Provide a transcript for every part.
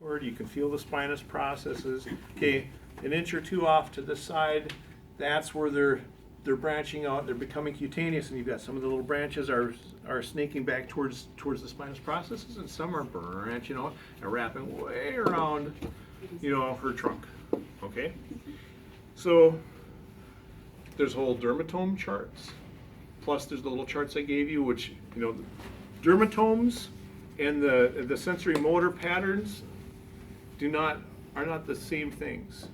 Or you can feel the spinous processes. Okay, an inch or two off to the side, that's where they're branching out, they're becoming cutaneous, and you've got some of the little branches are snaking back towards the spinous processes, and some are branching out and wrapping way around, her trunk. Okay? So there's whole dermatome charts, plus there's the little charts I gave you, which, dermatomes and the sensory motor patterns are not the same things.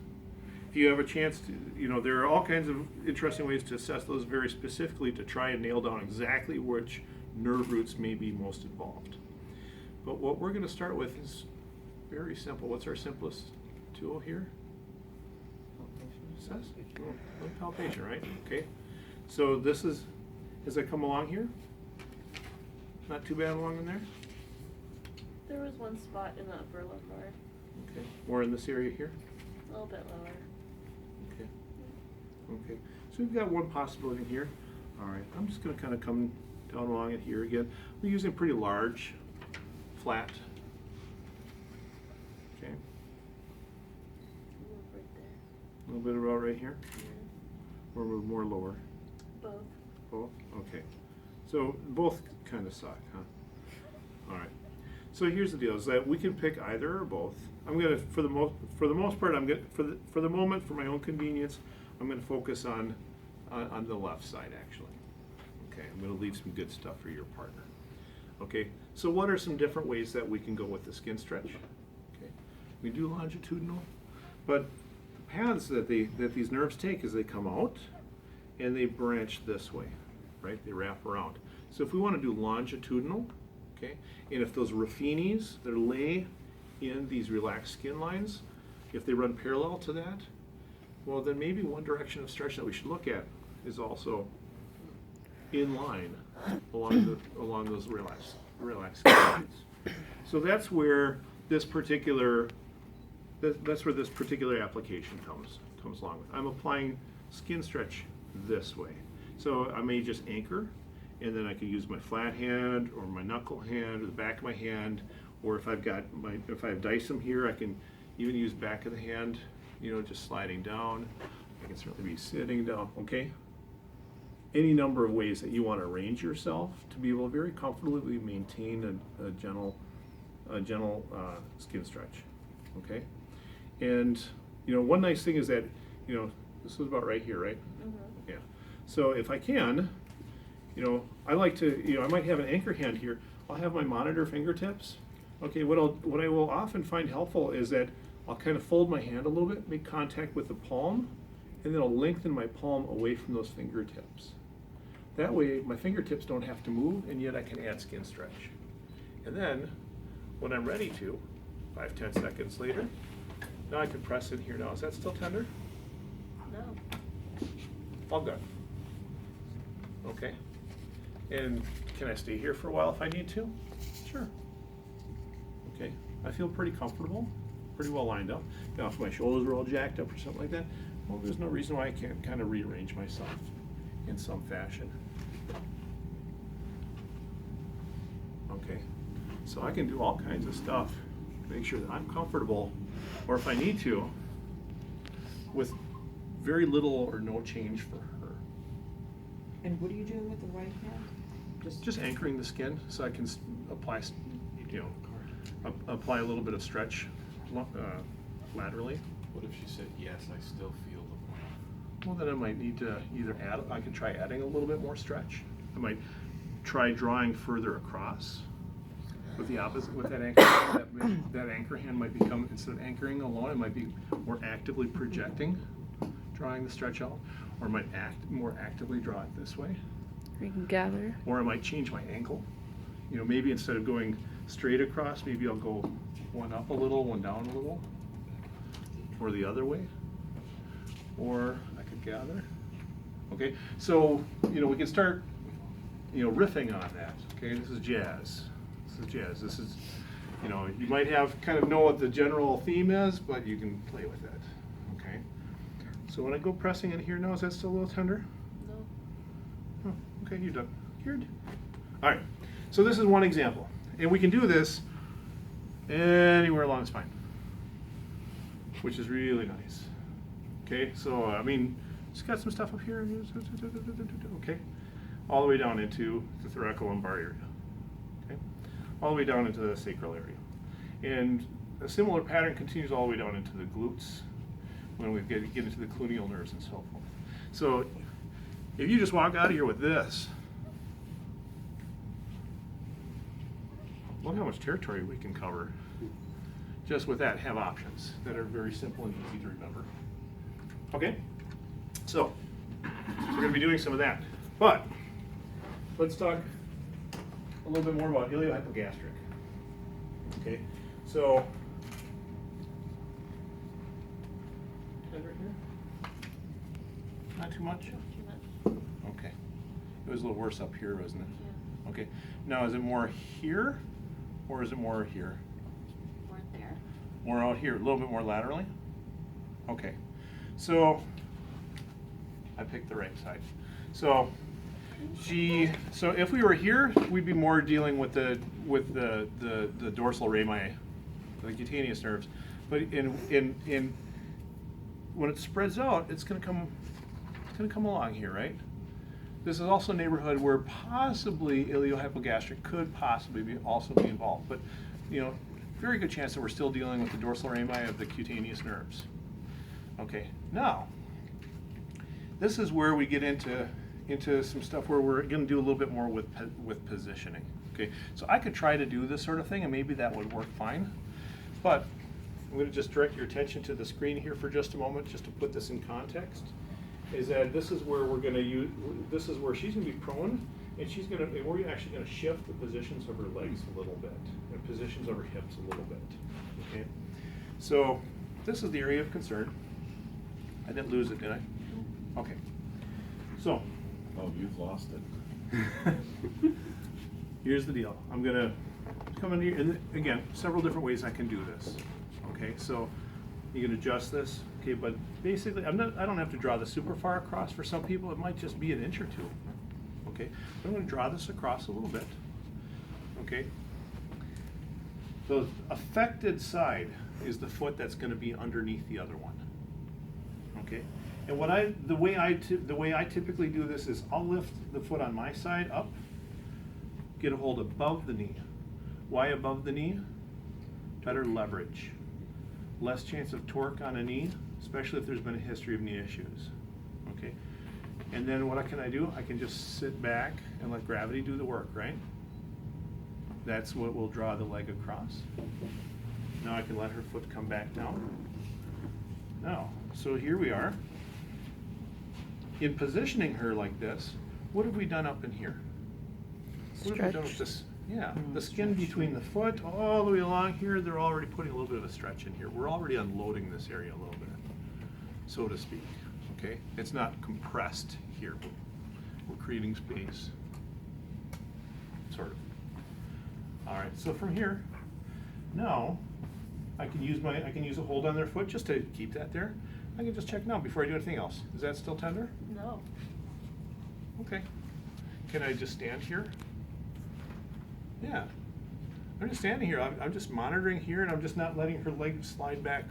If you have a chance to, there are all kinds of interesting ways to assess those very specifically to try and nail down exactly which nerve roots may be most involved. But what we're going to start with is very simple. What's our simplest tool here? Palpation, right? Okay. So this is, as I come along here, not too bad along in there. There was one spot in the upper lumbar. Okay. More in this area here. A little bit lower. Okay. Okay. So we've got one possibility in here. All right. I'm just going to kind of come down along it here again. We're using pretty large, flat. Okay. Right there. A little bit about right here. Yeah. Or more lower. Both. Both? Okay. So both kind of suck, huh? All right. So here's the deal: is that we can pick either or both. I'm gonna, for the most part, I'm gonna, for the moment, for my own convenience, I'm gonna focus on the left side actually. Okay. I'm gonna leave some good stuff for your partner. Okay. So what are some different ways that we can go with the skin stretch? Okay. We do longitudinal, but the paths that these nerves take is they come out and they branch this way, right? They wrap around. So if we want to do longitudinal, okay, and if those raffinis that lay in these relaxed skin lines, if they run parallel to that, well, then maybe one direction of stretch that we should look at is also in line along those relaxed skin lines. So that's where this particular application comes along with. I'm applying skin stretch this way. So I may just anchor, and then I can use my flat hand or my knuckle hand or the back of my hand, or if I have Dicem here, I can even use back of the hand, just sliding down. I can certainly be sitting down, okay? Any number of ways that you want to arrange yourself to be able to very comfortably maintain a gentle skin stretch, okay? And, one nice thing is that, this is about right here, right? Mm-hmm. Yeah. So if I can, I like to, I might have an anchor hand here. I'll have my monitor fingertips. Okay, what I will often find helpful is that I'll kind of fold my hand a little bit, make contact with the palm, and then I'll lengthen my palm away from those fingertips. That way, my fingertips don't have to move, and yet I can add skin stretch. And then, when I'm ready to, 5-10 seconds later, now I can press in here now. Is that still tender? No. All good. Okay. And can I stay here for a while if I need to? Sure. Okay. I feel pretty comfortable, pretty well lined up. Now, if my shoulders are all jacked up or something like that, well, there's no reason why I can't kind of rearrange myself in some fashion. Okay. So I can do all kinds of stuff to make sure that I'm comfortable, or if I need to, with very little or no change for her. And what are you doing with the right hand? Just anchoring the skin so I can apply, apply a little bit of stretch laterally. What if she said, yes, I still feel the pain? Well, then I might need to either I can try adding a little bit more stretch. I might try drawing further across with the opposite, with that anchor. that anchor hand might become, instead of anchoring alone, it might be more actively projecting, drawing the stretch out, or I might more actively draw it this way. You can gather. Or I might change my angle. Maybe instead of going straight across, maybe I'll go one up a little, one down a little, or the other way. Or I could gather. Okay, so we can start riffing on that. Okay, this is jazz. This is you might have kind of know what the general theme is, but you can play with it. Okay. So when I go pressing in here now, is that still a little tender? No. Oh, okay, you're done. Cured. All right. So this is one example, and we can do this anywhere along the spine. which is really nice. Okay, so I mean, it's got some stuff up here. Okay, all the way down into the thoracolumbar area. Okay, all the way down into the sacral area, and a similar pattern continues all the way down into the glutes when we get into the cluneal nerves and so forth. So if you just walk out of here with this, look how much territory we can cover just with that. Have options that are very simple and easy to remember. Okay, so we're going to be doing some of that, but let's talk a little bit more about iliohypogastric. Okay, so right here, not too much. Too much. Okay, it was a little worse up here, wasn't it? Yeah. Okay, now is it more here, or is it more here? More there. More out here, a little bit more laterally? Okay, so I picked the right side. So so if we were here, we'd be more dealing with the dorsal rami, the cutaneous nerves. But in when it spreads out, it's gonna come along here, right? This is also a neighborhood where possibly iliohypogastric could possibly also be involved, but very good chance that we're still dealing with the dorsal rami of the cutaneous nerves. Okay, now this is where we get into some stuff where we're going to do a little bit more with positioning. Okay, so I could try to do this sort of thing, and maybe that would work fine, but I'm going to just direct your attention to the screen here for just a moment, just to put this in context. Is that this is where we're going to use, this is where she's going to be prone, and we're actually going to shift the positions of her legs a little bit, and positions of her hips a little bit. Okay, so this is the area of concern. I didn't lose it, did I? Okay, so. Oh, you've lost it. Here's the deal. I'm going to come in here, and again, several different ways I can do this. Okay, so you can adjust this. Okay, but basically, I don't have to draw this super far across. For some people, it might just be an inch or two. Okay, but I'm going to draw this across a little bit. Okay, the affected side is the foot that's going to be underneath the other one. Okay, and the way I typically do this is I'll lift the foot on my side up, get a hold above the knee. Why above the knee? Better leverage. Less chance of torque on a knee, especially if there's been a history of knee issues. Okay, and then what can I do? I can just sit back and let gravity do the work, right? That's what will draw the leg across. Now I can let her foot come back down. Now, so here we are. In positioning her like this, what have we done up in here? What have we done with this? Yeah, the skin between the foot all the way along here, they're already putting a little bit of a stretch in here. We're already unloading this area a little bit, so to speak. Okay, it's not compressed here. We're creating space, sort of. All right, so from here, now I can use a hold on their foot just to keep that there. I can just check now before I do anything else. Is that still tender? No. Okay. Can I just stand here? Yeah. I'm just standing here. I'm just monitoring here, and I'm just not letting her leg slide back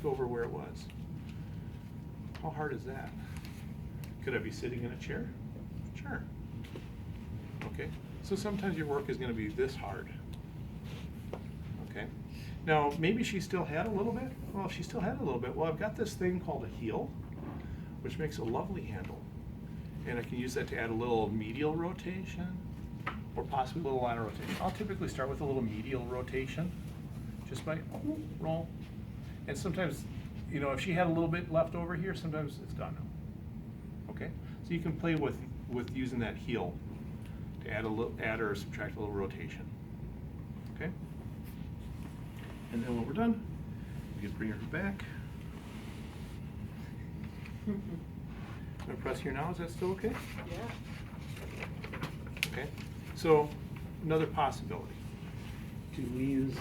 over where it was. How hard is that? Could I be sitting in a chair? Sure. Okay. So sometimes your work is going to be this hard. Okay. Now, maybe she still had a little bit. Well, if she still had a little bit, well, I've got this thing called a heel, which makes a lovely handle. And I can use that to add a little medial rotation, or possibly a little lateral rotation. I'll typically start with a little medial rotation, just by roll. And sometimes, if she had a little bit left over here, sometimes it's gone now. Okay? So you can play with using that heel to add or subtract a little rotation. Okay? And then when we're done, we can bring her back. I'm gonna press here now. Is that still okay? Yeah. Okay. So another possibility. Do we use